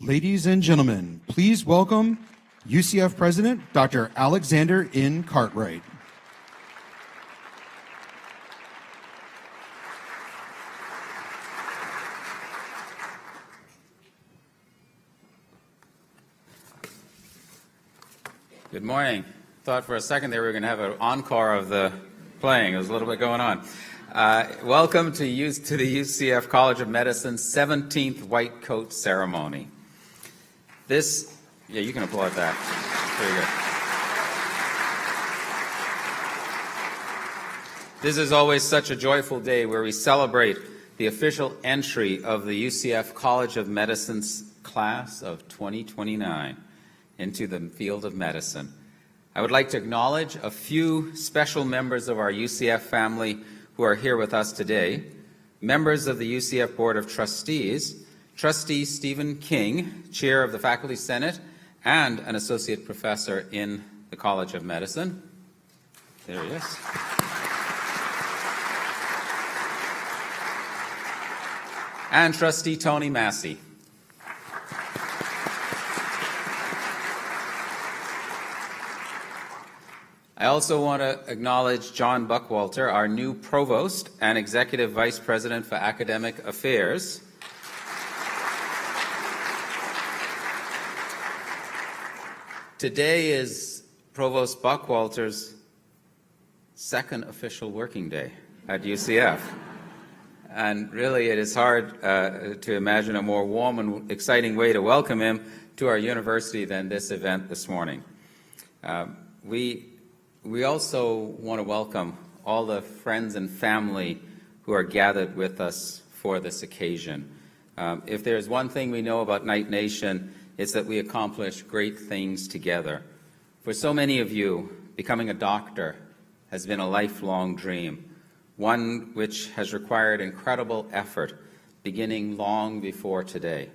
Ladies and gentlemen, please welcome UCF President Dr. Alexander N. Cartwright. Good morning. Thought for a second there we were going to have an encore of the playing. There was a little bit going on. Welcome to the UCF College of Medicine's 17th White Coat Ceremony. Yeah, you can applaud that. Very good. This is always such a joyful day where we celebrate the official entry of the UCF College of Medicine's class of 2029 into the field of medicine. I would like to acknowledge a few special members of our UCF family who are here with us today. Members of the UCF Board of Trustees, Trustee Stephen King, Chair of the Faculty Senate and an Associate Professor in the College of Medicine. There he is. And Trustee Tony Massey. I also want to acknowledge John Buckwalter, our new Provost and Executive Vice President for Academic Affairs. Today is Provost Buckwalter's second official working day at UCF. And really it is hard to imagine a more warm and exciting way to welcome him to our university than this event this morning. We also want to welcome all the friends and family who are gathered with us for this occasion. If there's one thing we know about Knight Nation, it's that we accomplish great things together. For so many of you, becoming a doctor has been a lifelong dream, one which has required incredible effort, beginning long before today.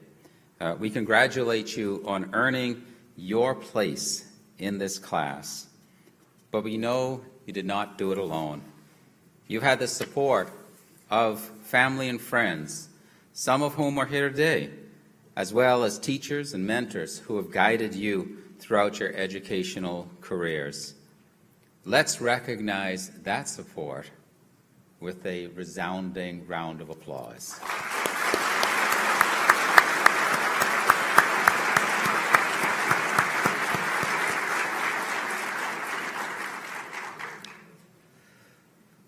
We congratulate you on earning your place in this class. But we know you did not do it alone. You've had the support of family and friends, some of whom are here today, as well as teachers and mentors who have guided you throughout your educational careers. Let's recognize that support with a resounding round of applause.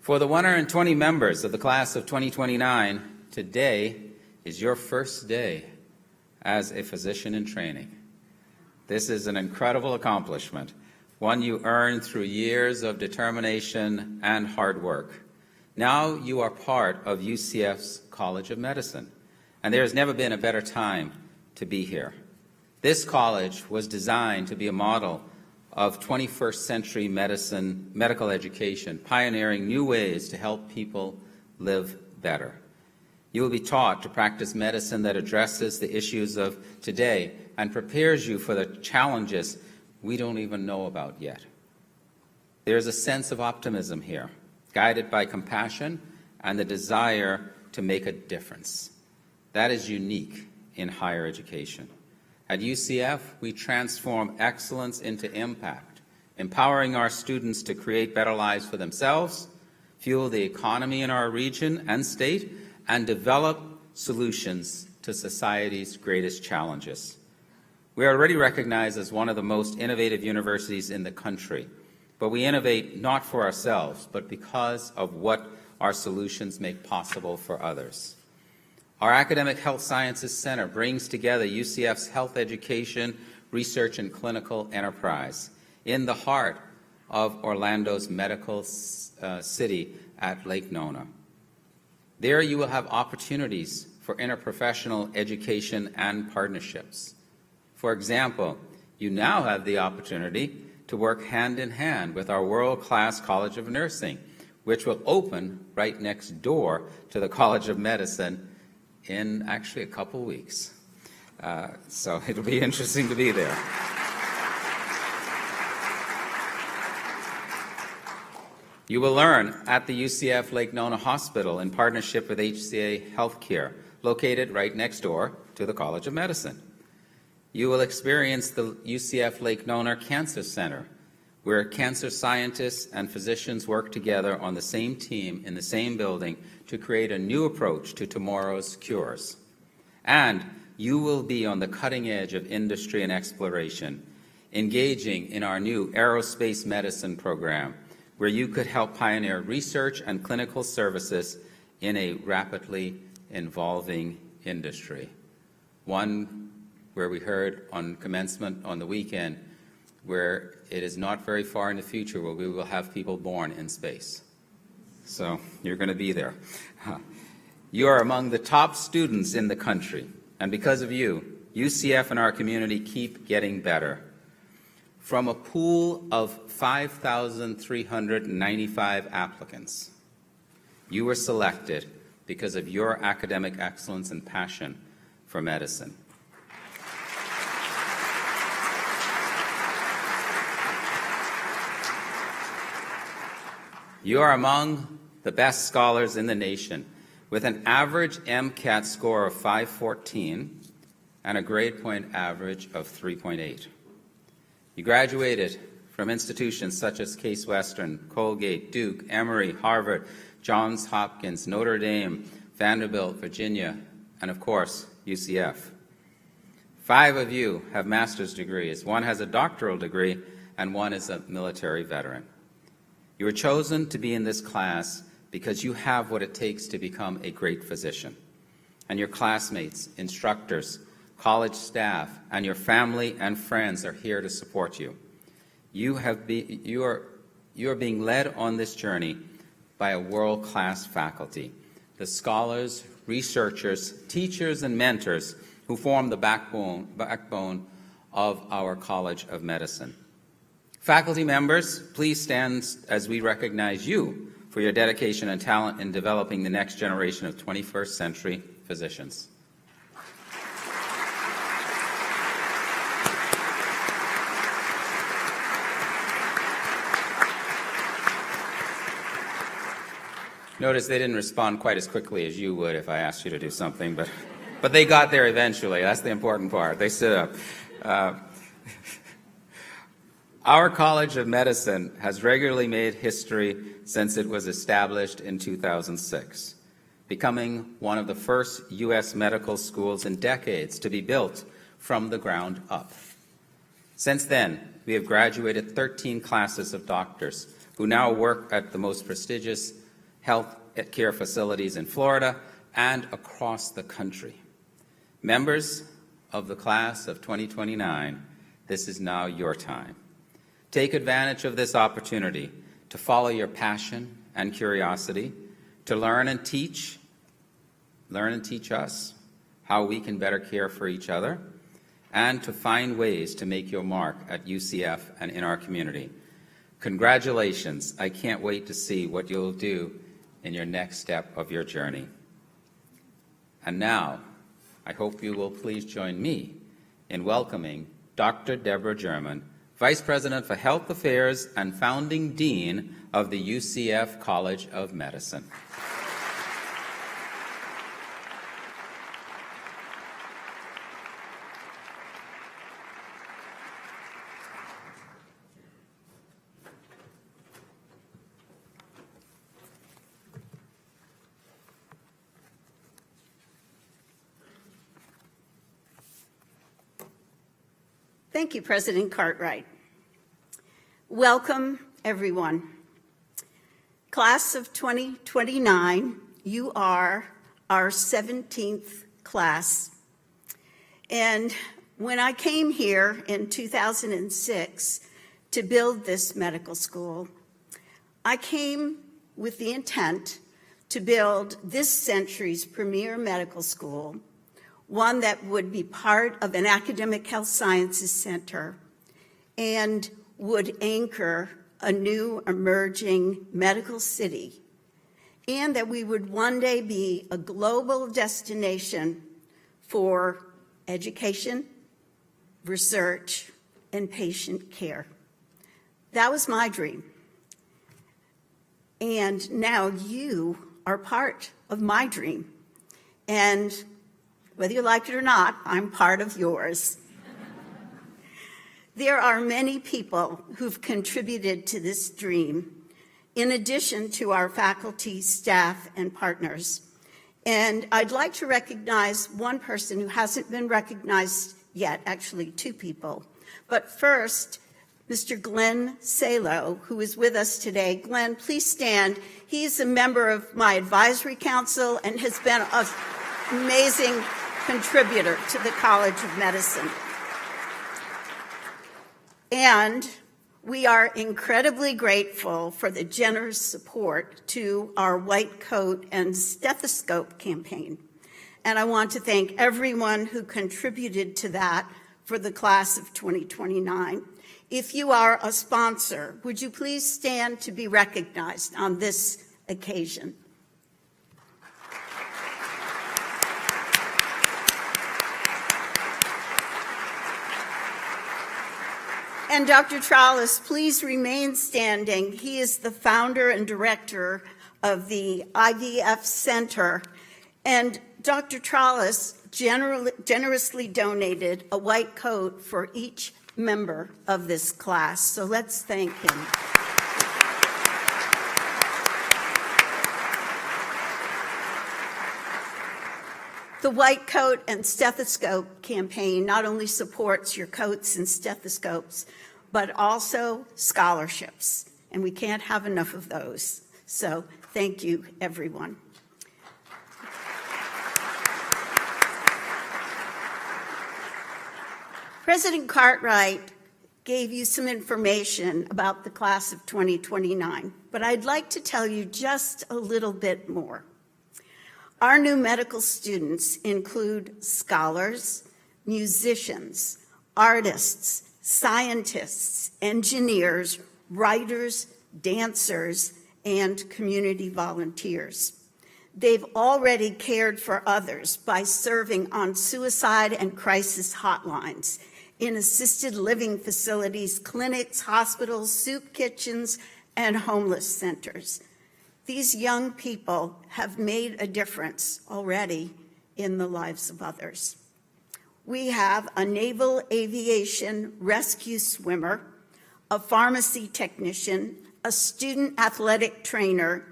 For the 120 members of the class of 2029, today is your first day as a physician in training. This is an incredible accomplishment, one you earned through years of determination and hard work. Now you are part of UCF's College of Medicine, and there has never been a better time to be here. This college was designed to be a model of 21st century medical education, pioneering new ways to help people live better. You will be taught to practice medicine that addresses the issues of today and prepares you for the challenges we don't even know about yet. There is a sense of optimism here, guided by compassion and the desire to make a difference. That is unique in higher education. At UCF, we transform excellence into impact, empowering our students to create better lives for themselves, fuel the economy in our region and state, and develop solutions to society's greatest challenges. We are already recognized as one of the most innovative universities in the country, but we innovate not for ourselves, but because of what our solutions make possible for others. Our Academic Health Sciences Center brings together UCF's health education, research, and clinical enterprise in the heart of Orlando's medical city at Lake Nona. There you will have opportunities for interprofessional education and partnerships. For example, you now have the opportunity to work hand in hand with our world-class College of Nursing, which will open right next door to the College of Medicine in actually a couple weeks. So it'll be interesting to be there. You will learn at the UCF Lake Nona Hospital in partnership with HCA Healthcare, located right next door to the College of Medicine. You will experience the UCF Lake Nona Cancer Center, where cancer scientists and physicians work together on the same team in the same building to create a new approach to tomorrow's cures. And you will be on the cutting edge of industry and exploration, engaging in our new aerospace medicine program, where you could help pioneer research and clinical services in a rapidly evolving industry. One where we heard on commencement on the weekend, where it is not very far in the future where we will have people born in space. So you're going to be there. You are among the top students in the country, and because of you, UCF and our community keep getting better. From a pool of 5,395 applicants, you were selected because of your academic excellence and passion for medicine. You are among the best scholars in the nation, with an average MCAT score of 514 and a grade point average of 3.8. You graduated from institutions such as Case Western, Colgate, Duke, Emory, Harvard, Johns Hopkins, Notre Dame, Vanderbilt, Virginia, and of course, UCF. 5 of you have master's degrees. 1 has a doctoral degree, and 1 is a military veteran. You were chosen to be in this class because you have what it takes to become a great physician. And your classmates, instructors, college staff, and your family and friends are here to support you. You are being led on this journey by a world-class faculty, the scholars, researchers, teachers, and mentors who form the backbone of our College of Medicine. Faculty members, please stand as we recognize you for your dedication and talent in developing the next generation of 21st century physicians. Notice they didn't respond quite as quickly as you would if I asked you to do something, but they got there eventually. That's the important part. They stood up. Our College of Medicine has regularly made history since it was established in 2006, becoming one of the first U.S. medical schools in decades to be built from the ground up. Since then, we have graduated 13 classes of doctors who now work at the most prestigious health care facilities in Florida and across the country. Members of the class of 2029, this is now your time. Take advantage of this opportunity to follow your passion and curiosity, to learn and teach us how we can better care for each other, and to find ways to make your mark at UCF and in our community. Congratulations. I can't wait to see what you'll do in your next step of your journey. And now, I hope you will please join me in welcoming Dr. Deborah German, Vice President for Health Affairs and founding Dean of the UCF College of Medicine. Thank you, President Cartwright. Welcome, everyone. Class of 2029, you are our 17th class. And when I came here in 2006 to build this medical school, I came with the intent to build this century's premier medical school, one that would be part of an academic health sciences center and would anchor a new emerging medical city, and that we would one day be a global destination for education, research, and patient care. That was my dream. And now you are part of my dream. And whether you like it or not, I'm part of yours. There are many people who've contributed to this dream, in addition to our faculty, staff, and partners. And I'd like to recognize one person who hasn't been recognized yet, actually two people. But first, Mr. Glenn Salo, who is with us today. Glenn, please stand. He's a member of my advisory council and has been an amazing contributor to the College of Medicine. And we are incredibly grateful for the generous support to our White Coat and Stethoscope campaign. And I want to thank everyone who contributed to that for the class of 2029. If you are a sponsor, would you please stand to be recognized on this occasion? And Dr. Trollis, please remain standing. He is the founder and director of the IVF Center. And Dr. Trollis generously donated a white coat for each member of this class. So let's thank him. The White Coat and Stethoscope campaign not only supports your coats and stethoscopes, but also scholarships. And we can't have enough of those. So thank you, everyone. President Cartwright gave you some information about the class of 2029, but I'd like to tell you just a little bit more. Our new medical students include scholars, musicians, artists, scientists, engineers, writers, dancers, and community volunteers. They've already cared for others by serving on suicide and crisis hotlines, in assisted living facilities, clinics, hospitals, soup kitchens, and homeless centers. These young people have made a difference already in the lives of others. We have a naval aviation rescue swimmer, a pharmacy technician, a student athletic trainer,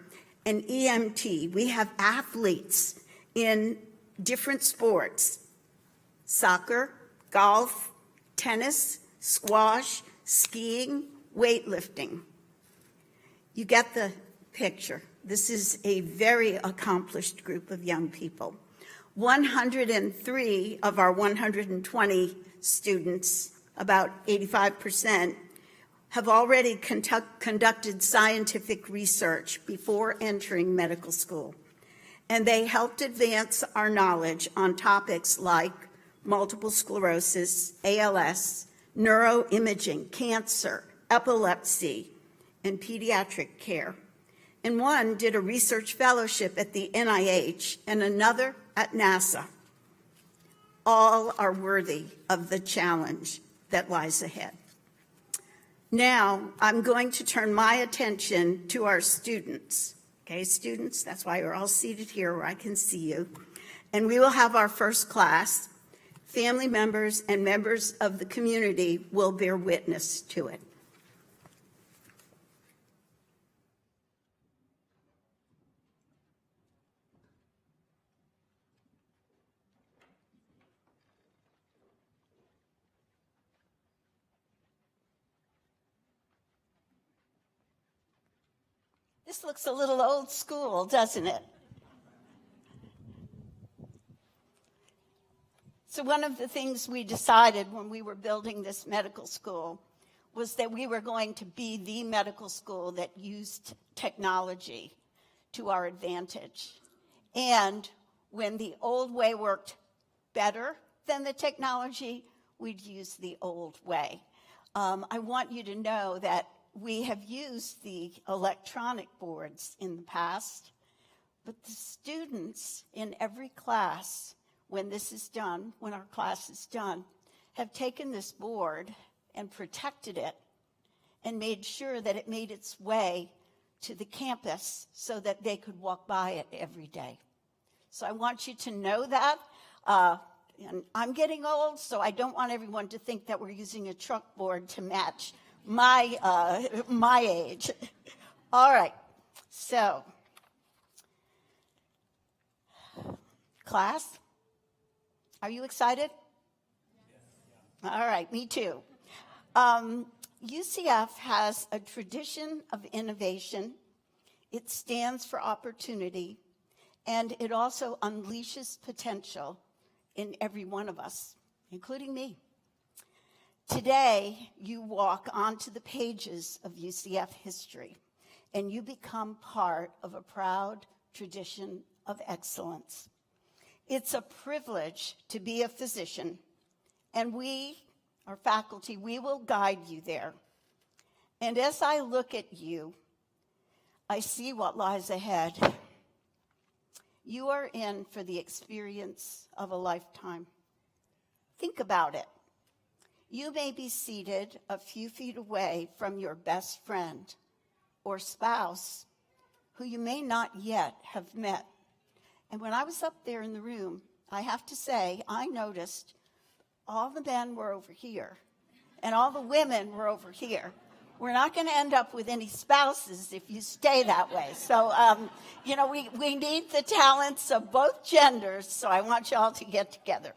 an EMT. We have athletes in different sports: soccer, golf, tennis, squash, skiing, weightlifting. You get the picture. This is a very accomplished group of young people. 103 of our 120 students, about 85%, have already conducted scientific research before entering medical school. And they helped advance our knowledge on topics like multiple sclerosis, ALS, neuroimaging, cancer, epilepsy, and pediatric care. And one did a research fellowship at the NIH and another at NASA. All are worthy of the challenge that lies ahead. Now, I'm going to turn my attention to our students. Okay, students, that's why you're all seated here where I can see you. And we will have our first class. Family members and members of the community will bear witness to it. This looks a little old school, doesn't it? So one of the things we decided when we were building this medical school was that we were going to be the medical school that used technology to our advantage. And when the old way worked better than the technology, we'd use the old way. I want you to know that we have used the electronic boards in the past, but the students in every class, when this is done, when our class is done, have taken this board and protected it and made sure that it made its way to the campus so that they could walk by it every day. So I want you to know that. And I'm getting old, so I don't want everyone to think that we're using a chalkboard to match my age. All right, so, class, are you excited? All right, me too. UCF has a tradition of innovation. It stands for opportunity, and it also unleashes potential in every one of us, including me. Today, you walk onto the pages of UCF history, and you become part of a proud tradition of excellence. It's a privilege to be a physician, and we, our faculty, we will guide you there. And as I look at you, I see what lies ahead. You are in for the experience of a lifetime. Think about it. You may be seated a few feet away from your best friend or spouse who you may not yet have met. And when I was up there in the room, I have to say, I noticed all the men were over here and all the women were over here. We're not going to end up with any spouses if you stay that way. So, we need the talents of both genders, so I want you all to get together.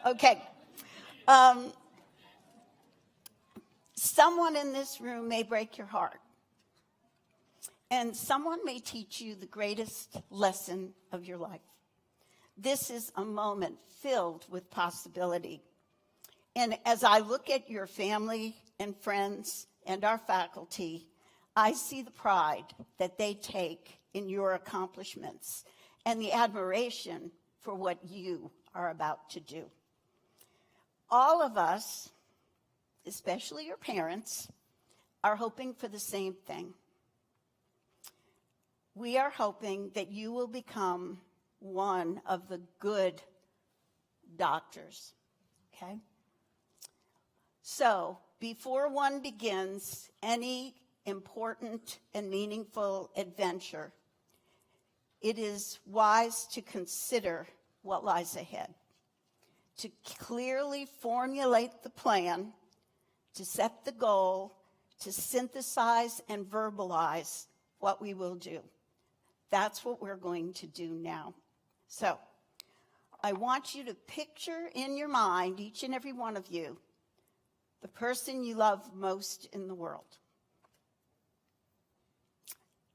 Okay. Someone in this room may break your heart, and someone may teach you the greatest lesson of your life. This is a moment filled with possibility. And as I look at your family and friends and our faculty, I see the pride that they take in your accomplishments and the admiration for what you are about to do. All of us, especially your parents, are hoping for the same thing. We are hoping that you will become one of the good doctors, okay? So, before one begins any important and meaningful adventure, it is wise to consider what lies ahead, to clearly formulate the plan, to set the goal, to synthesize and verbalize what we will do. That's what we're going to do now. So, I want you to picture in your mind, each and every one of you, the person you love most in the world.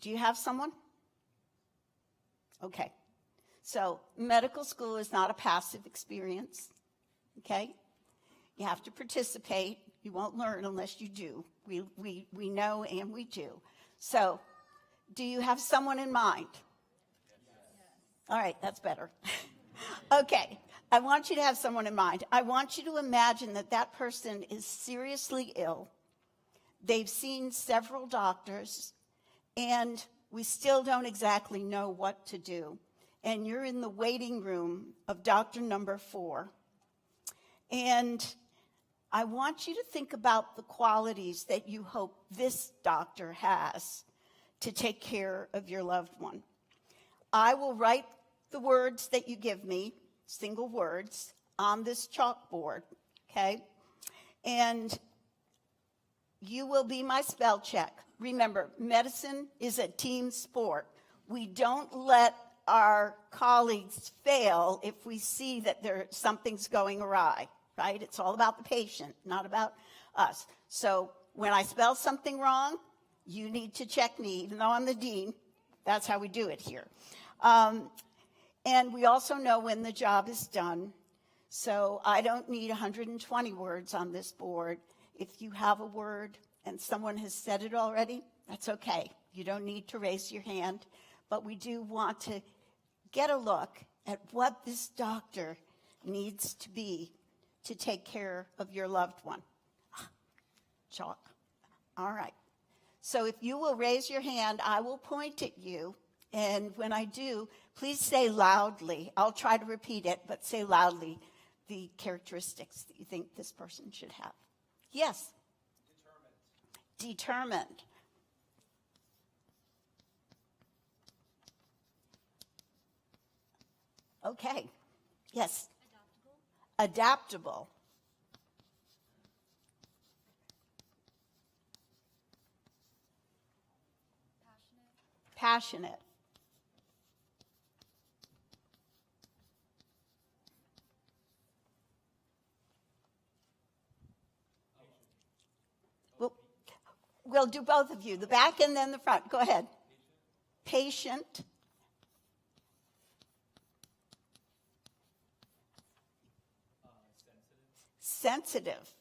Do you have someone? Okay. So, medical school is not a passive experience, okay? You have to participate. You won't learn unless you do. We know and we do. So, do you have someone in mind? All right, that's better. Okay, I want you to have someone in mind. I want you to imagine that that person is seriously ill. They've seen several doctors, and we still don't exactly know what to do. And you're in the waiting room of doctor number 4. And I want you to think about the qualities that you hope this doctor has to take care of your loved one. I will write the words that you give me, single words, on this chalkboard, okay? And you will be my spell check. Remember, medicine is a team sport. We don't let our colleagues fail if we see that something's going awry, right? It's all about the patient, not about us. So when I spell something wrong, you need to check me, even though I'm the dean. That's how we do it here. And we also know when the job is done. So I don't need 120 words on this board. If you have a word and someone has said it already, that's okay. You don't need to raise your hand. But we do want to get a look at what this doctor needs to be to take care of your loved one. Chalk. All right. So if you will raise your hand, I will point at you. And when I do, please say loudly. I'll try to repeat it, but say loudly the characteristics that you think this person should have. Yes? Determined. Okay. Yes? adaptable, passionate, we'll do both of you, the back and then the front. Go ahead. Patient. Sensitive.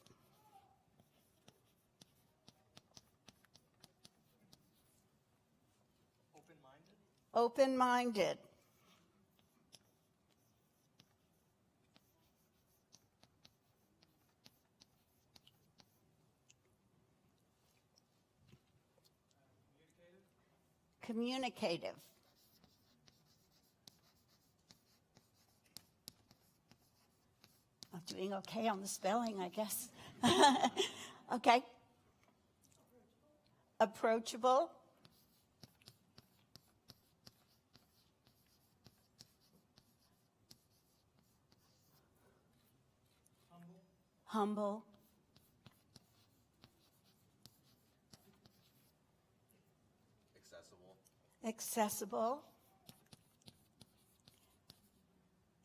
Open-minded. Communicative. I'm doing okay on the spelling, I guess. Okay. Approachable. Humble. Accessible.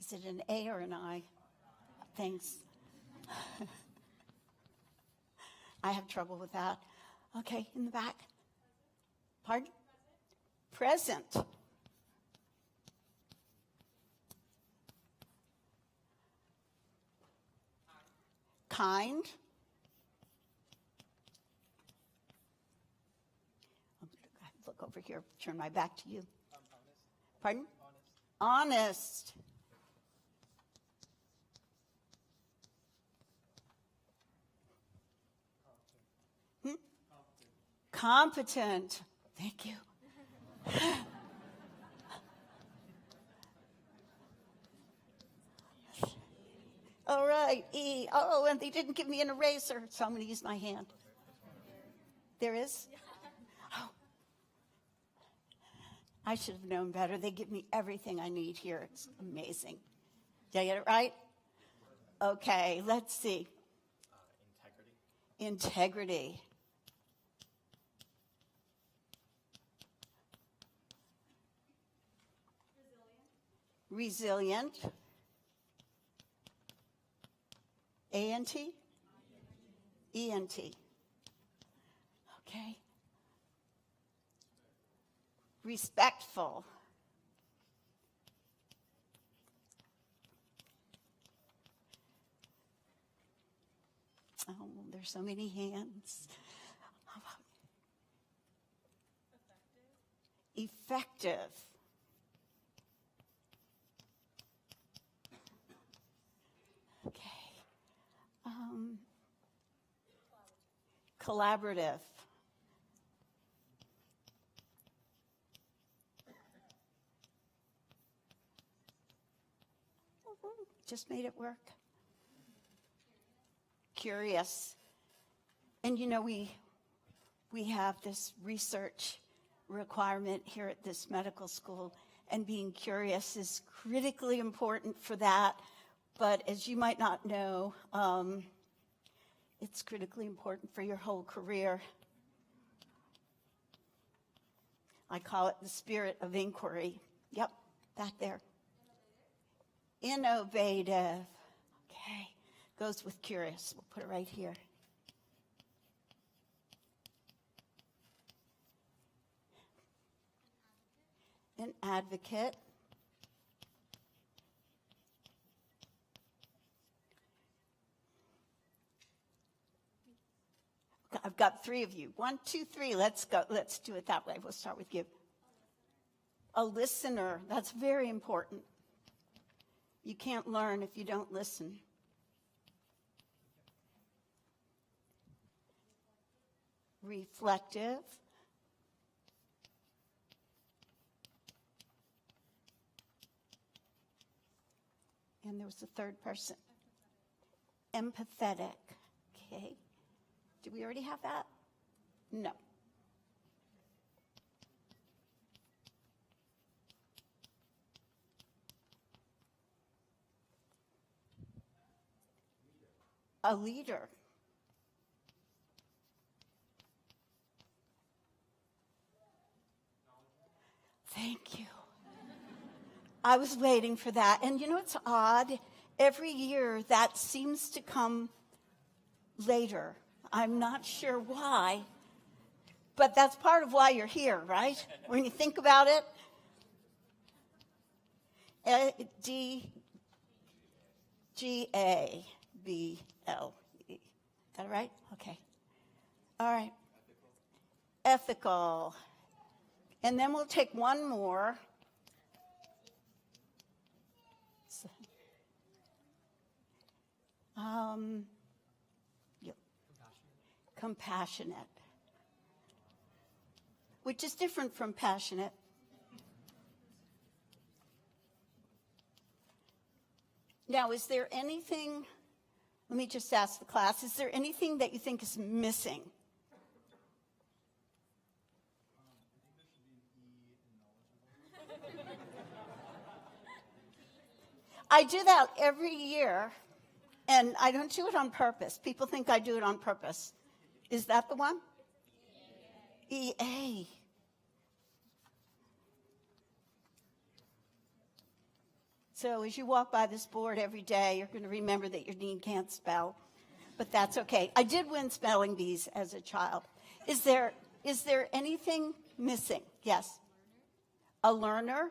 Is it an A or an I? Thanks. I have trouble with that. Okay, in the back. Pardon? Present. Kind. Look over here, turn my back to you. Pardon? Honest. Competent. Thank you. All right, E. Oh, and they didn't give me an eraser, so I'm going to use my hand. There is? Oh. I should have known better. They give me everything I need here. It's amazing. Did I get it right? Okay, let's see. Integrity. Resilient. A-N-T? E-N-T. Okay. Respectful. Oh, there's so many hands. How about effective. Okay. Collaborative. Just made it work. Curious. And you know, we have this research requirement here at this medical school, and being curious is critically important for that. But as you might not know, it's critically important for your whole career. I call it the spirit of inquiry. Yep, back there. Innovative. Okay, goes with curious. We'll put it right here. An advocate. I've got three of you. 1, 2, 3. Let's go. Let's do it that way. We'll start with you. A listener. That's very important. You can't learn if you don't listen. Reflective. And there was a third person. Empathetic. Okay. Do we already have that? No. a leader. Thank you. I was waiting for that. And you know, it's odd. Every year that seems to come later. I'm not sure why, but that's part of why you're here, right? When you think about it. D-G-A-B-L-E. That right? Okay. All right. Ethical. And then we'll take one more. Yeah. Compassionate. Which is different from passionate. Now, is there anything, let me just ask the class, is there anything that you think is missing? I do that every year, and I don't do it on purpose. People think I do it on purpose. Is that the one? EA. So as you walk by this board every day, you're going to remember that your dean can't spell, but that's okay. I did win spelling bees as a child. Is there anything missing? Yes. A learner.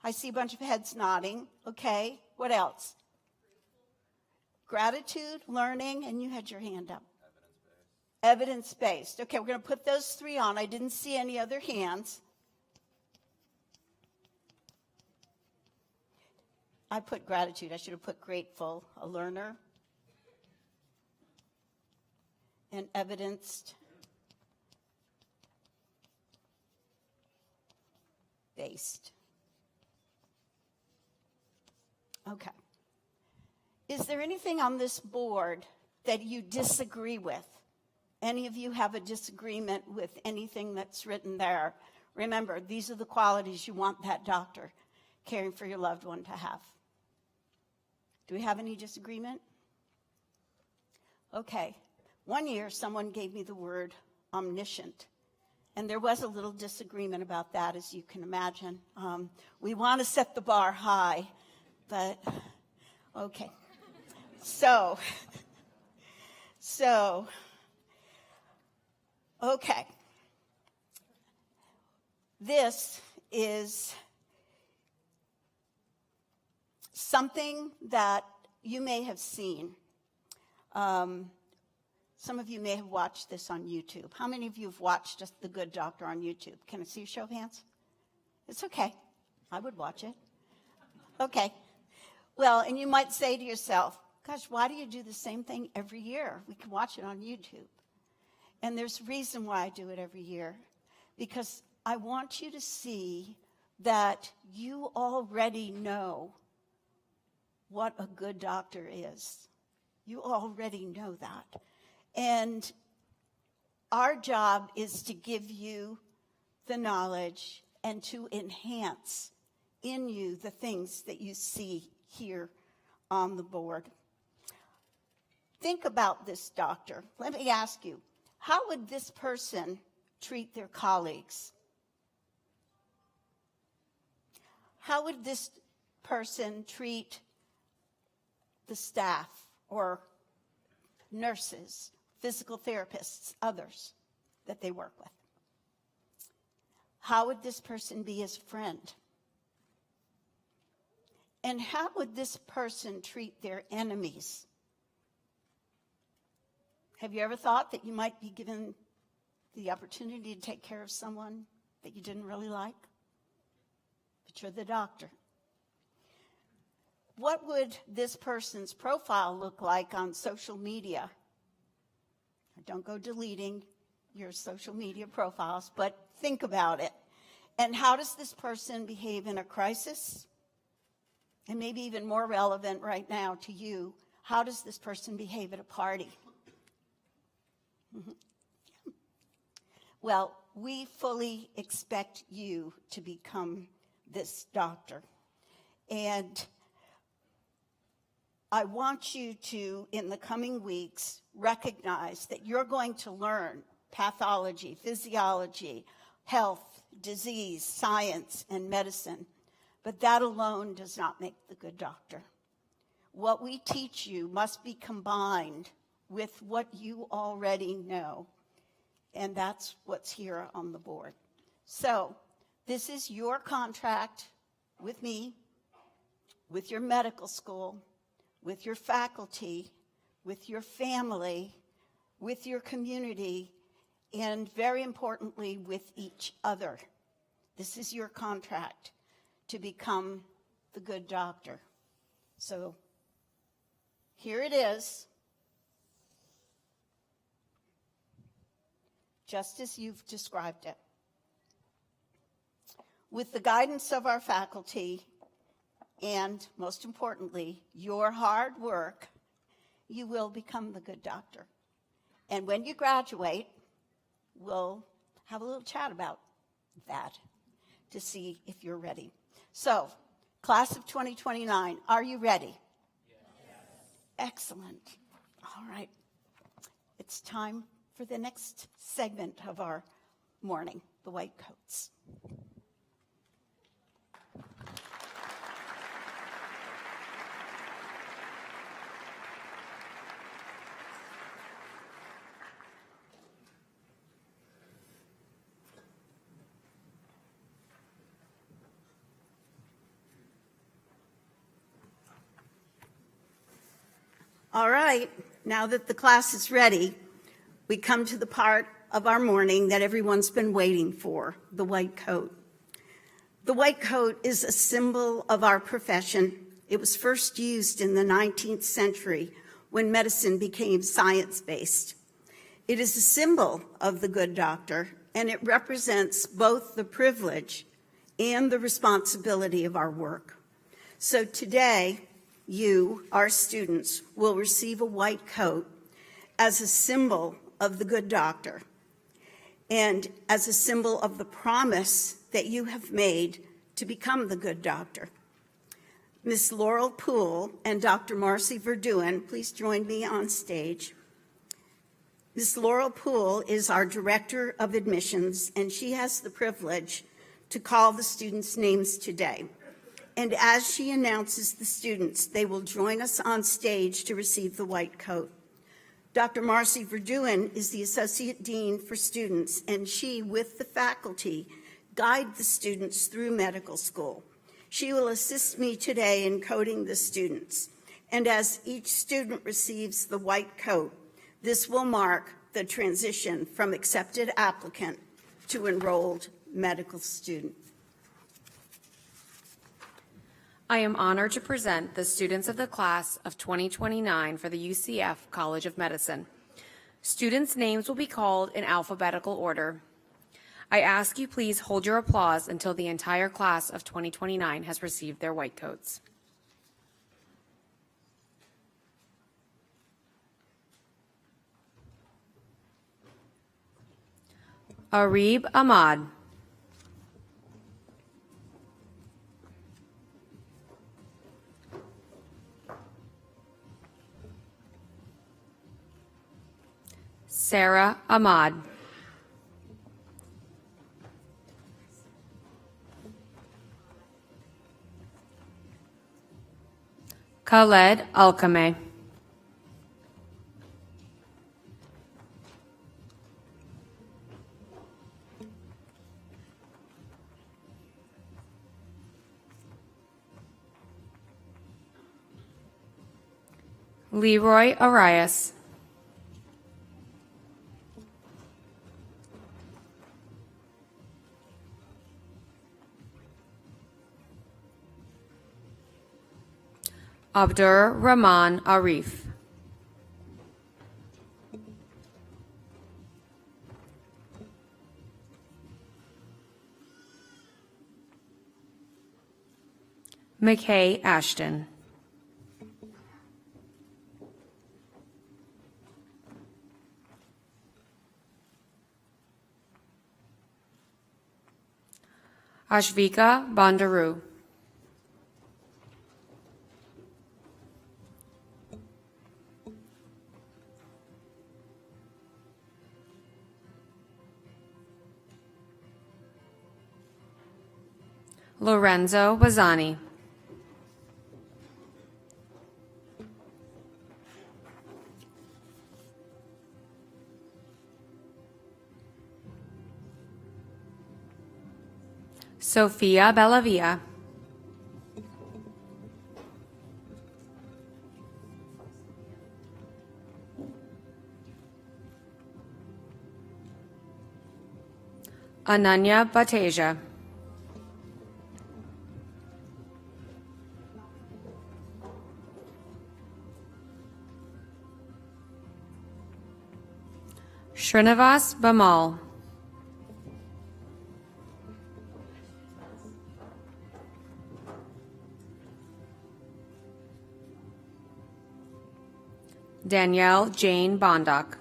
I see a bunch of heads nodding. Okay. What else? Gratitude, learning, and you had your hand up. Evidence-based. Okay, we're going to put those three on. I didn't see any other hands. I put gratitude. I should have put grateful. A learner. And evidenced. Based. Okay. Is there anything on this board that you disagree with? Any of you have a disagreement with anything that's written there? Remember, these are the qualities you want that doctor caring for your loved one to have. Do we have any disagreement? Okay. One year, someone gave me the word omniscient. And there was a little disagreement about that, as you can imagine. We want to set the bar high, but okay. So, okay. This is something that you may have seen. Some of you may have watched this on YouTube. How many of you have watched just The Good Doctor on YouTube? Can I see a show of hands? It's okay. I would watch it. Okay. Well, and you might say to yourself, gosh, why do you do the same thing every year? We can watch it on YouTube. And there's a reason why I do it every year. Because I want you to see that you already know what a good doctor is. You already know that. And our job is to give you the knowledge and to enhance in you the things that you see here on the board. Think about this doctor. Let me ask you, how would this person treat their colleagues? How would this person treat the staff or nurses, physical therapists, others that they work with? How would this person be his friend? And how would this person treat their enemies? Have you ever thought that you might be given the opportunity to take care of someone that you didn't really like? But you're the doctor. What would this person's profile look like on social media? Don't go deleting your social media profiles, but think about it. And how does this person behave in a crisis? And maybe even more relevant right now to you, how does this person behave at a party? Well, we fully expect you to become this doctor. And I want you to, in the coming weeks, recognize that you're going to learn pathology, physiology, health, disease, science, and medicine, but that alone does not make the good doctor. What we teach you must be combined with what you already know, and that's what's here on the board. So, this is your contract with me, with your medical school, with your faculty, with your family, with your community, and very importantly, with each other. This is your contract to become the good doctor. So here it is, just as you've described it. With the guidance of our faculty, and most importantly, your hard work, you will become the good doctor. And when you graduate, we'll have a little chat about that to see if you're ready. So, class of 2029, are you ready? Yes. Excellent. All right. It's time for the next segment of our morning, the white coats. All right, now that the class is ready, we come to the part of our morning that everyone's been waiting for, the white coat. The white coat is a symbol of our profession. It was first used in the 19th century when medicine became science-based. It is a symbol of the good doctor, and it represents both the privilege and the responsibility of our work. So today, you, our students, will receive a white coat as a symbol of the good doctor and as a symbol of the promise that you have made to become the good doctor. Ms. Laurel Poole and Dr. Marcy Verduin, please join me on stage. Ms. Laurel Poole is our Director of Admissions, and she has the privilege to call the students' names today. And as she announces the students, they will join us on stage to receive the white coat. Dr. Marcy Verduin is the Associate Dean for Students, and she, with the faculty, guide the students through medical school. She will assist me today in coding the students. And as each student receives the white coat, this will mark the transition from accepted applicant to enrolled medical student. I am honored to present the students of the class of 2029 for the UCF College of Medicine. Students' names will be called in alphabetical order. I ask you please hold your applause until the entire class of 2029 has received their white coats. Arib Ahmad. Sarah Ahmad. Khaled Alkame. Leroy Arias. Abdur Rahman Arif. McKay Ashton. Ashvika Bandaru. Lorenzo Bazzani. Sofia Bellavia. Ananya Bateja. Srinivas Bamal. Danielle Jane Bondock.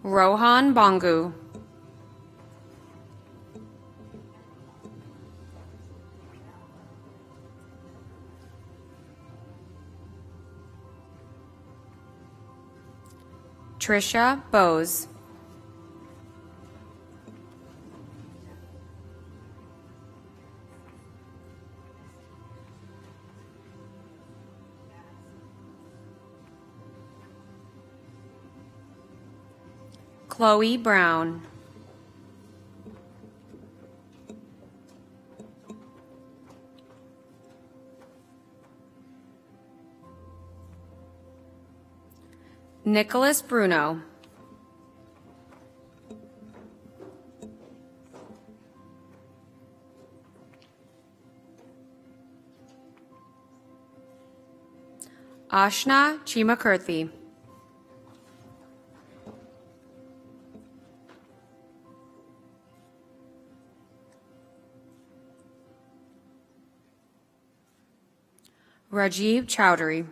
Rohan Bongu. Trisha Bose. Chloe Brown. Nicholas Bruno. Ashna Chimakurthy. Rajiv Chowdhury.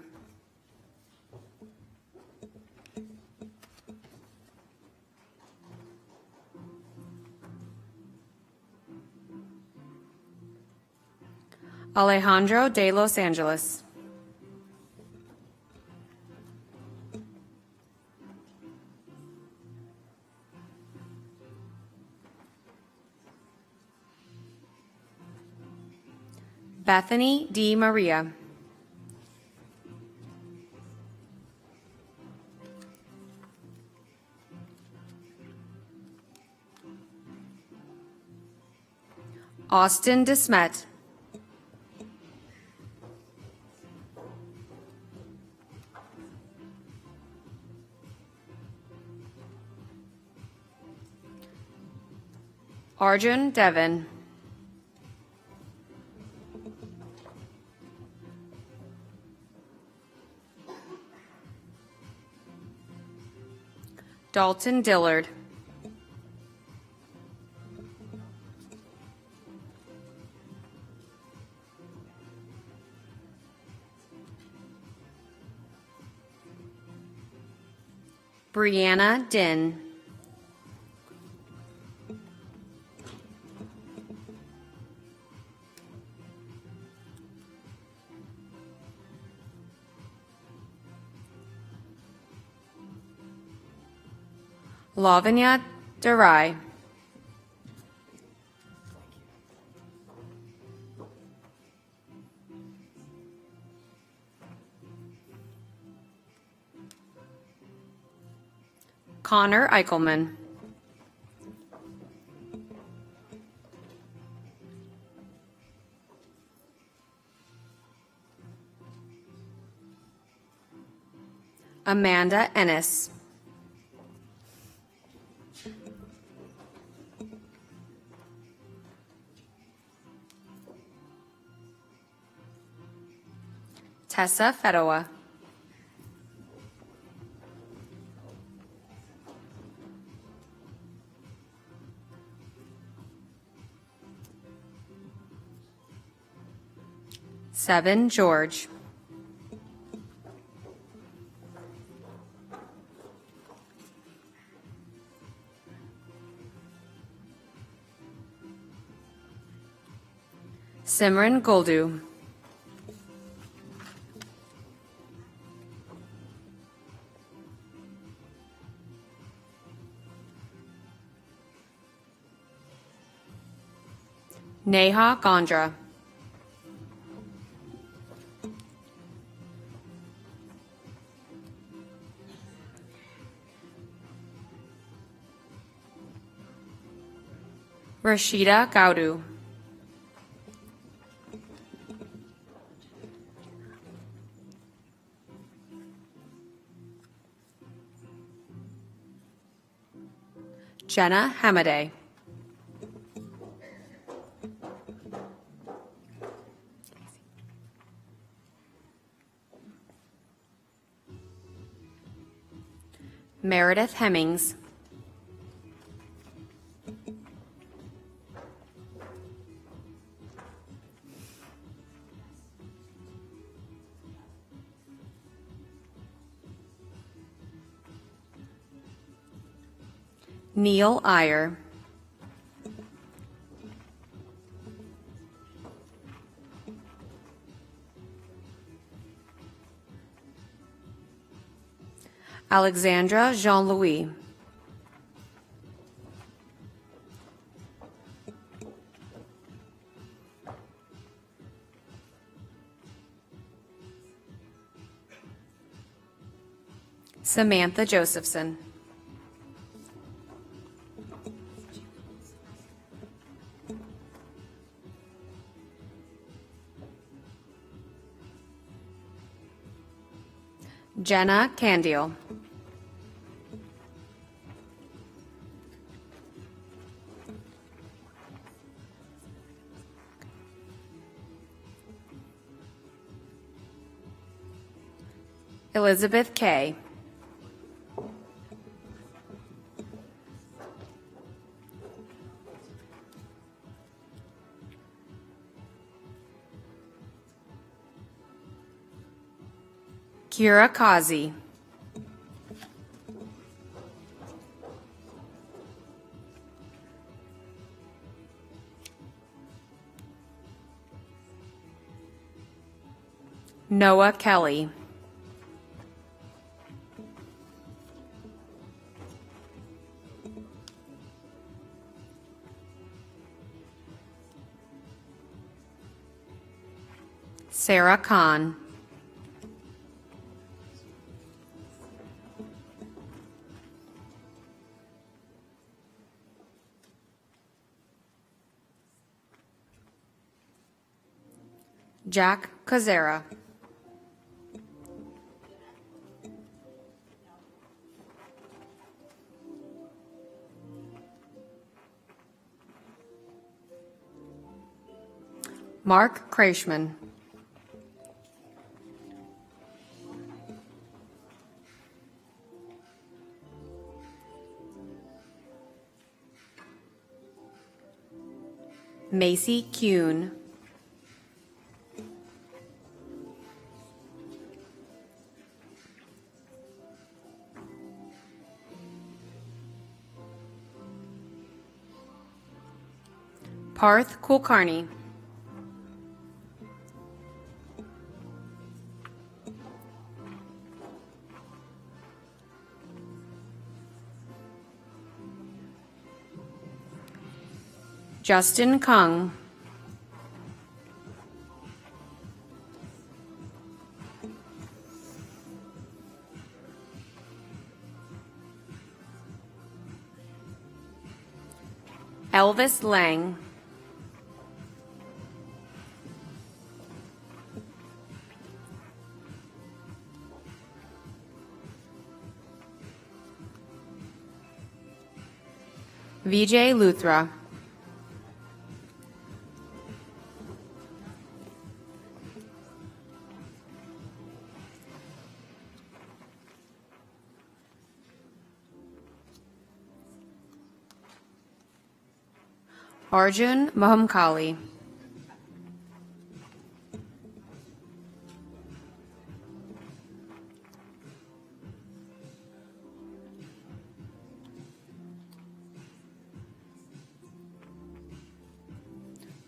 Alejandro de Los Angeles. Bethany D. Maria. Austin DeSmet. Arjun Devon. Dalton Dillard. Brianna Din. Lavanya Darai. Connor Eichelman. Amanda Ennis. Tessa Fedowa. Seven George. Simran Goldu. Neha Gondra. Rashida Gaudu. Jenna Hamadeh. Meredith Hemmings. Neil Iyer. Alexandra Jean-Louis. Samantha Josephson. Jenna Candiel. Elizabeth Kay. Kira Kazi. Noah Kelly. Sarah Kahn. Jack Kazera. Mark Kreischman. Macy Kuhn. Parth Kulkarni. Justin Kung. Elvis Lang. Vijay Luthra. Arjun Mohamkali.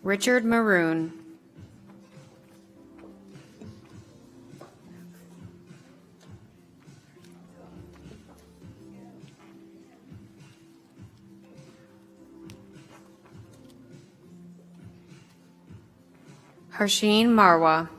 Richard Maroon. Harsheen Marwa.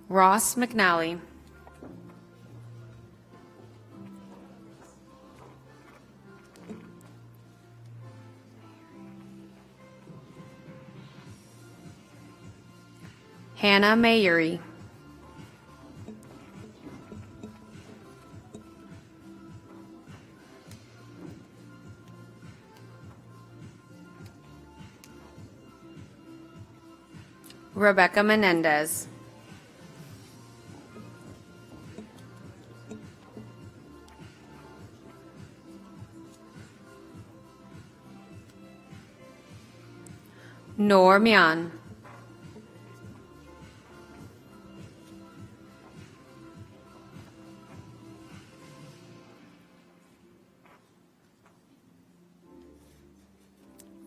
Ross McNally. Hannah Mayuri. Rebecca Menendez. Noor Mian.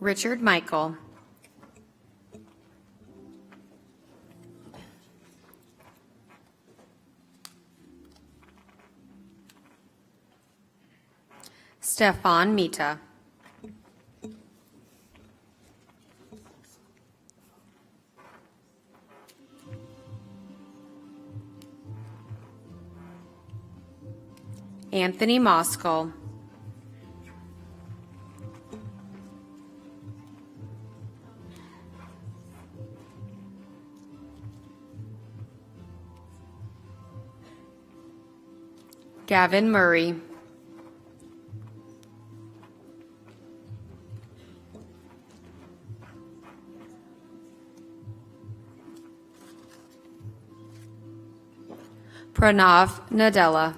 Richard Michael. Stefan Mita. Anthony Moskal. Gavin Murray. Pranav Nadella.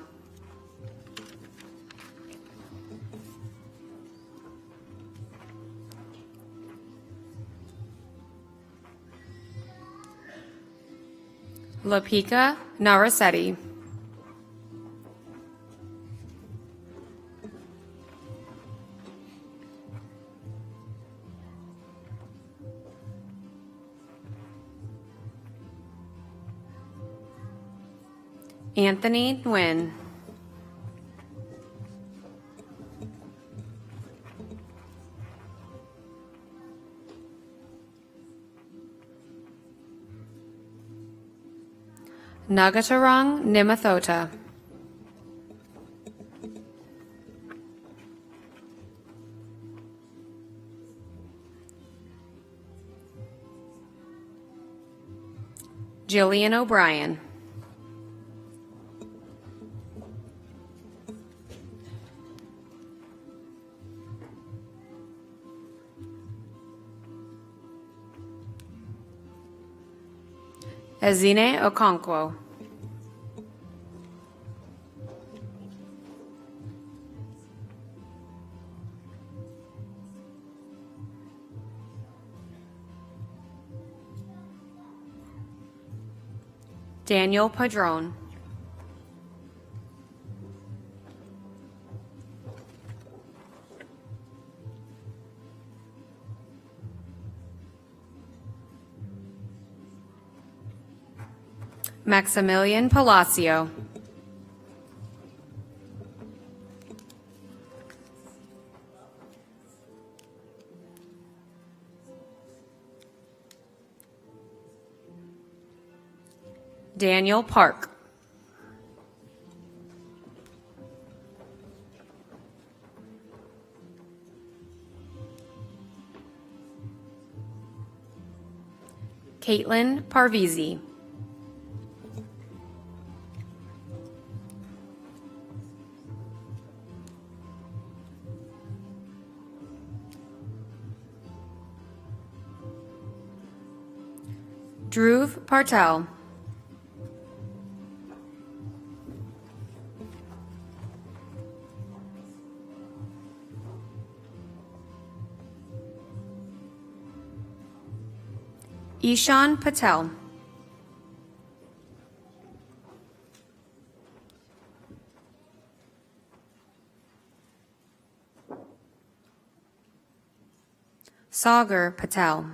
Lapika Narasetti. Anthony Nguyen. Nagatarang Nimathota. Jillian O'Brien. Ezine Okonkwo. Daniel Padron. Maximilian Palacio. Daniel Park. Caitlin Parvizi. Dhruv Partel. Ishan Patel. Sagar Patel.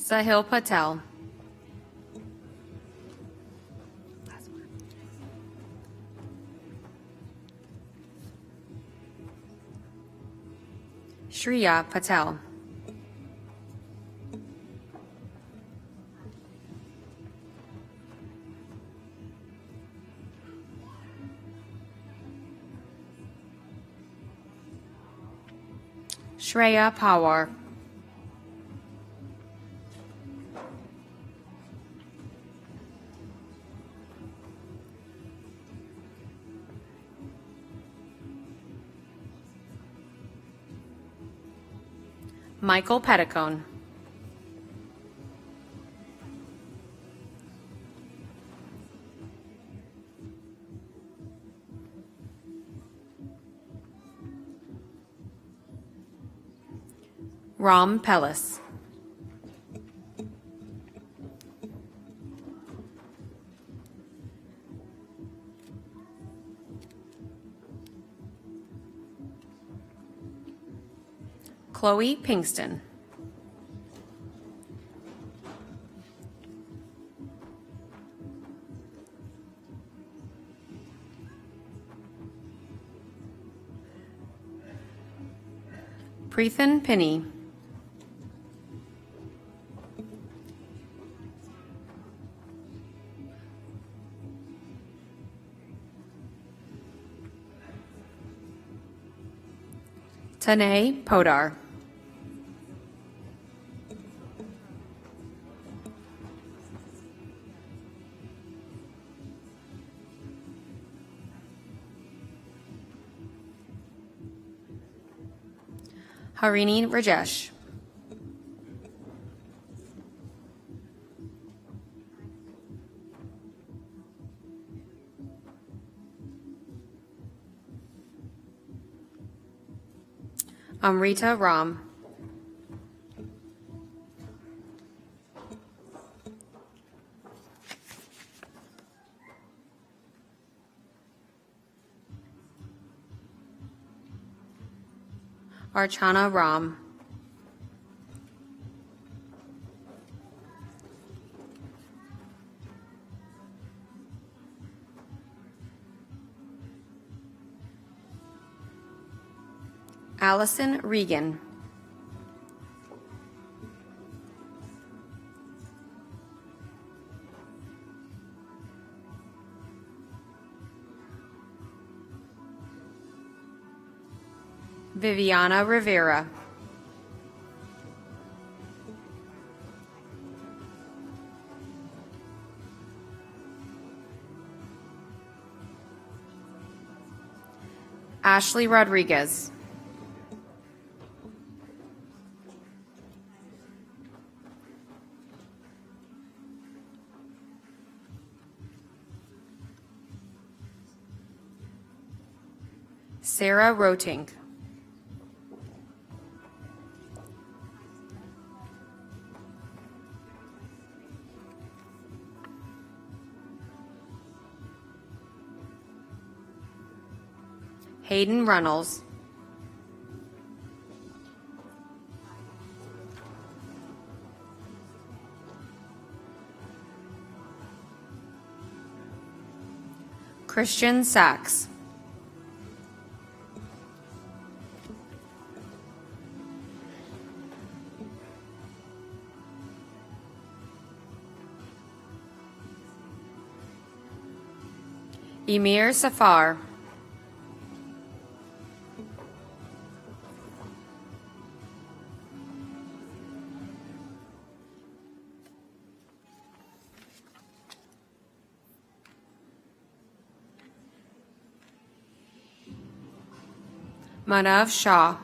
Sahil Patel. Shreya Patel. Shreya Pawar. Michael Petticone. Ram Pellis. Chloe Pinkston. Preethan Pinney. Tanay Podar. Harini Rajesh. Amrita Ram. Archana Ram. Allison Regan. Viviana Rivera. Ashley Rodriguez. Sarah Rotink. Hayden Runnels. Christian Sachs. Emir Safar. Manav Shah.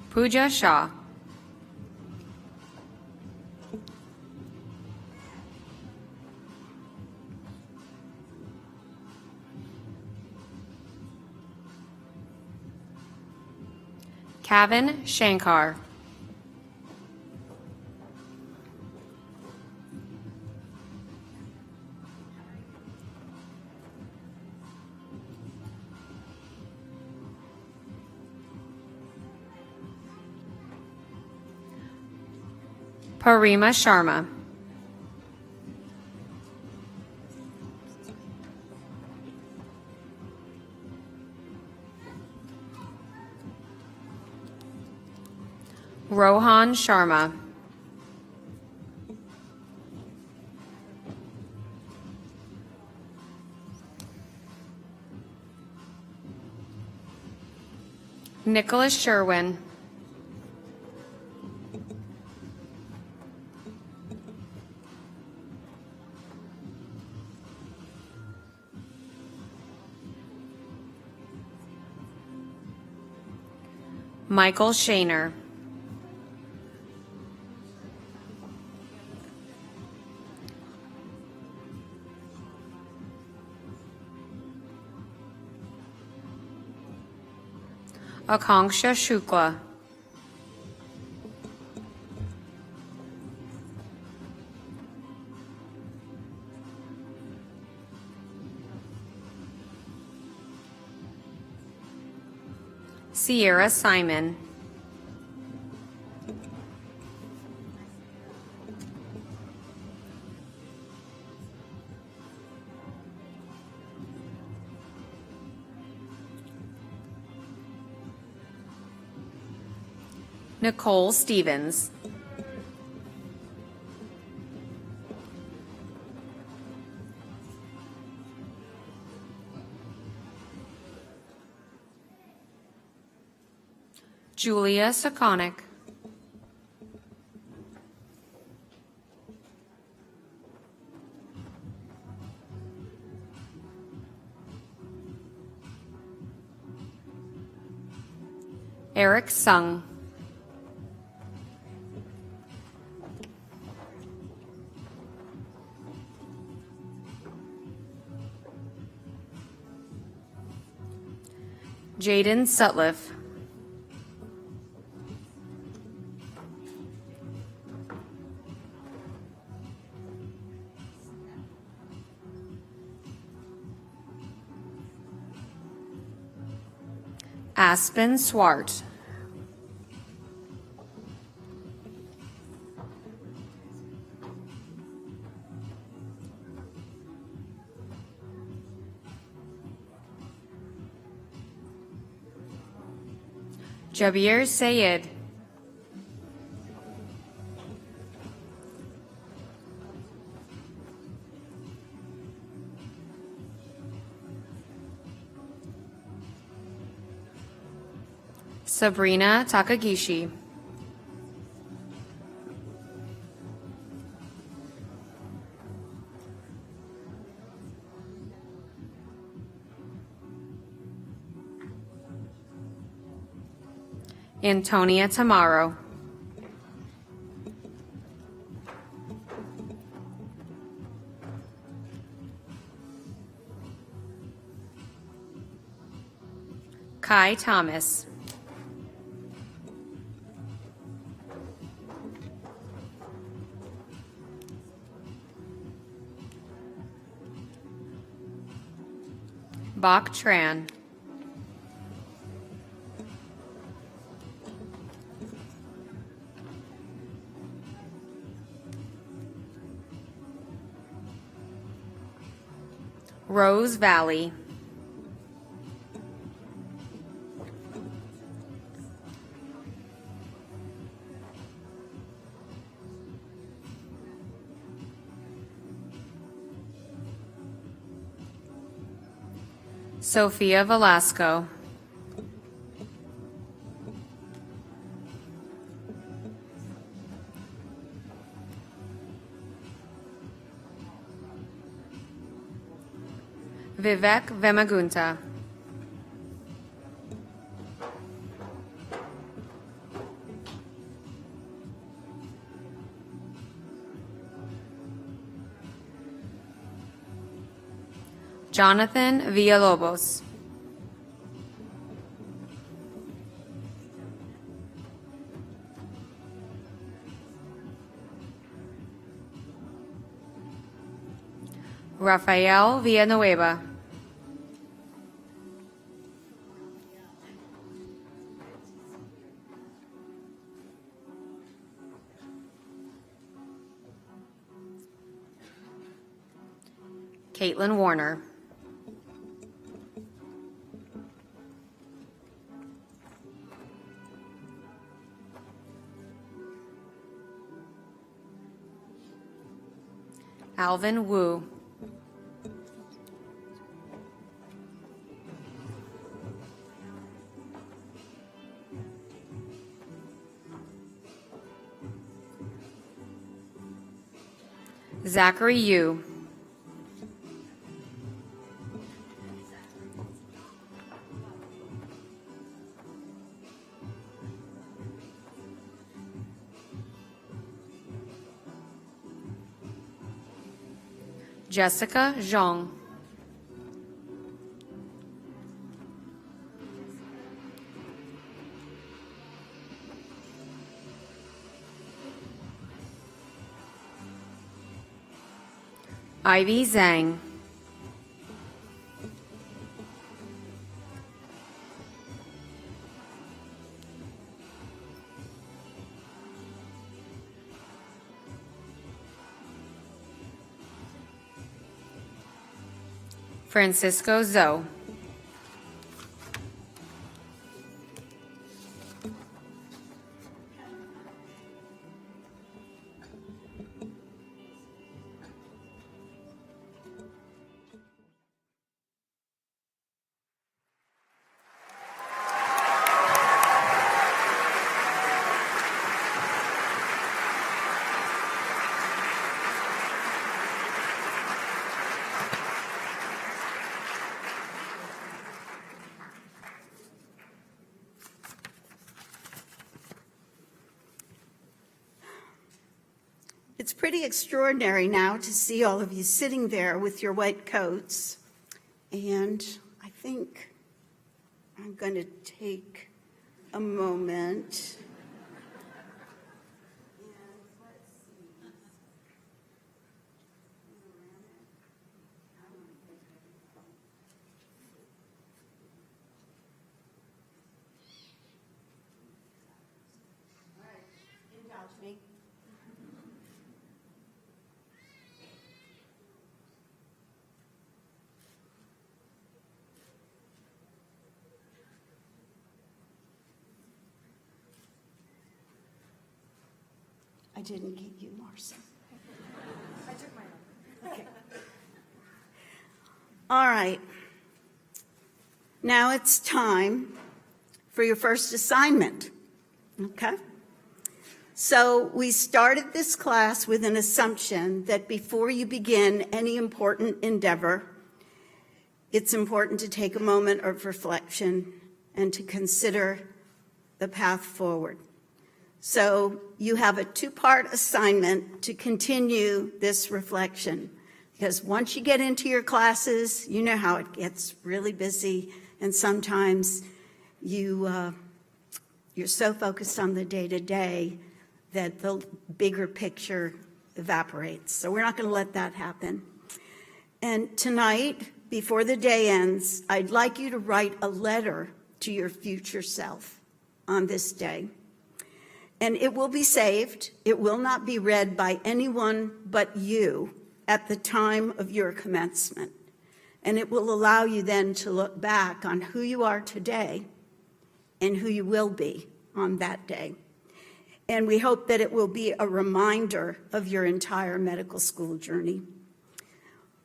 Pooja Shah. Kavin Shankar. Parima Sharma. Rohan Sharma. Nicholas Sherwin. Michael Shaner. Akanksha Shukla. Sierra Simon. Nicole Stevens. Julia Sakonic. Eric Sung. Jaden Sutliff. Aspen Swart. Jabir Sayed. Sabrina Takagishi. Antonia Tamaro. Kai Thomas. Bok Tran. Rose Valley. Sophia Velasco. Vivek Vemagunta. Jonathan Villalobos. Rafael Villanueva. Caitlin Warner. Alvin Wu. Zachary Yu. Jessica Zhang. Ivy Zhang. Francisco Zhou. It's pretty extraordinary now to see all of you sitting there with your white coats. And I think I'm going to take a moment. Indulge me. I didn't get you, Marcy. I took my own. Okay. All right. Now it's time for your first assignment. Okay? So we started this class with an assumption that before you begin any important endeavor, it's important to take a moment of reflection and to consider the path forward. So you have a two-part assignment to continue this reflection, because once you get into your classes, you know how it gets really busy, and sometimes you're so focused on the day-to-day that the bigger picture evaporates. So we're not going to let that happen. And tonight, before the day ends, I'd like you to write a letter to your future self on this day. And it will be saved. It will not be read by anyone but you at the time of your commencement. And it will allow you then to look back on who you are today and who you will be on that day. And we hope that it will be a reminder of your entire medical school journey.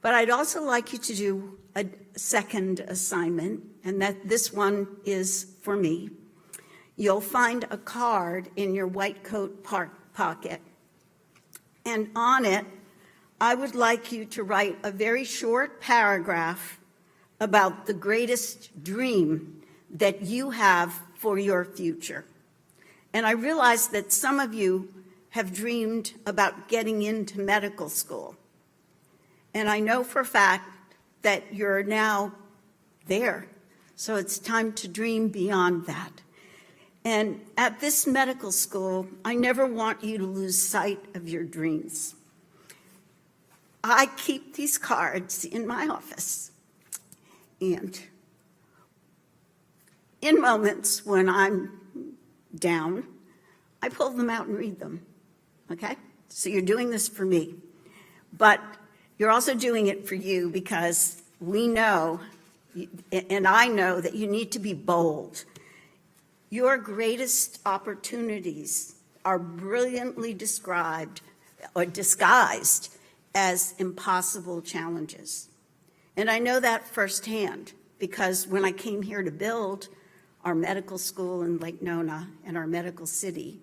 But I'd also like you to do a second assignment, and that this one is for me. You'll find a card in your white coat pocket. And on it, I would like you to write a very short paragraph about the greatest dream that you have for your future. And I realize that some of you have dreamed about getting into medical school. And I know for a fact that you're now there. So it's time to dream beyond that. And at this medical school, I never want you to lose sight of your dreams. I keep these cards in my office. And in moments when I'm down, I pull them out and read them, okay? So you're doing this for me. But You're also doing it for you because we know, and I know, that you need to be bold. Your greatest opportunities are brilliantly described or disguised as impossible challenges. And I know that firsthand because when I came here to build our medical school in Lake Nona and our medical city,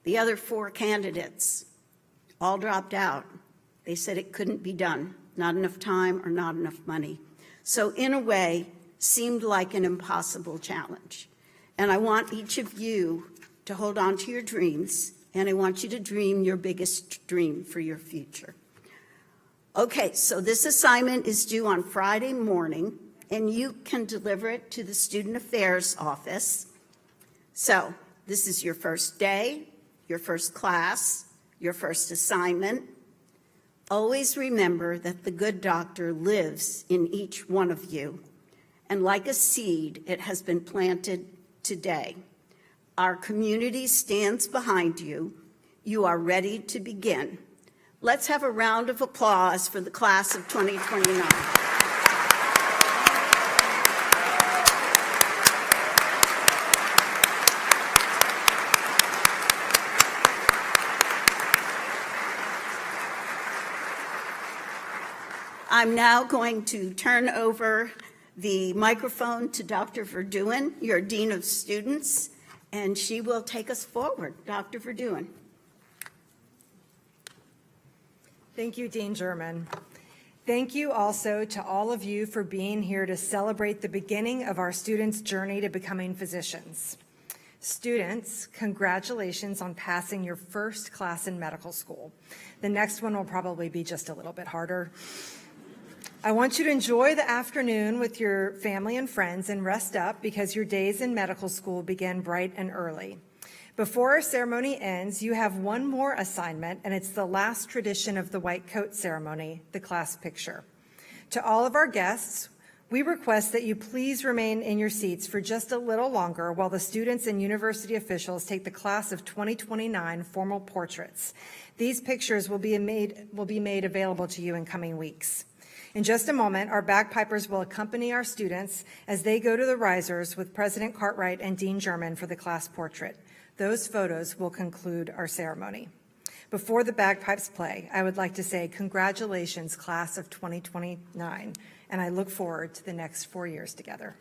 the other 4 candidates all dropped out. They said it couldn't be done, not enough time or not enough money. So in a way, seemed like an impossible challenge. And I want each of you to hold on to your dreams, and I want you to dream your biggest dream for your future. Okay, so this assignment is due on Friday morning, and you can deliver it to the Student Affairs office. So this is your first day, your first class, your first assignment. Always remember that the good doctor lives in each one of you, and like a seed, it has been planted today. Our community stands behind you. You are ready to begin. Let's have a round of applause for the class of 2029. I'm now going to turn over the microphone to Dr. Verduin, your Dean of Students, and she will take us forward. Dr. Verduin. Thank you, Dean German. Thank you also to all of you for being here to celebrate the beginning of our students' journey to becoming physicians. Students, congratulations on passing your first class in medical school. The next one will probably be just a little bit harder. I want you to enjoy the afternoon with your family and friends and rest up because your days in medical school begin bright and early. Before our ceremony ends, you have one more assignment, and it's the last tradition of the white coat ceremony, the class picture. To all of our guests, we request that you please remain in your seats for just a little longer while the students and university officials take the class of 2029 formal portraits. These pictures will be made available to you in coming weeks. In just a moment, our bagpipers will accompany our students as they go to the risers with President Cartwright and Dean German for the class portrait. Those photos will conclude our ceremony. Before the bagpipes play, I would like to say congratulations, class of 2029, and I look forward to the next 4 years together.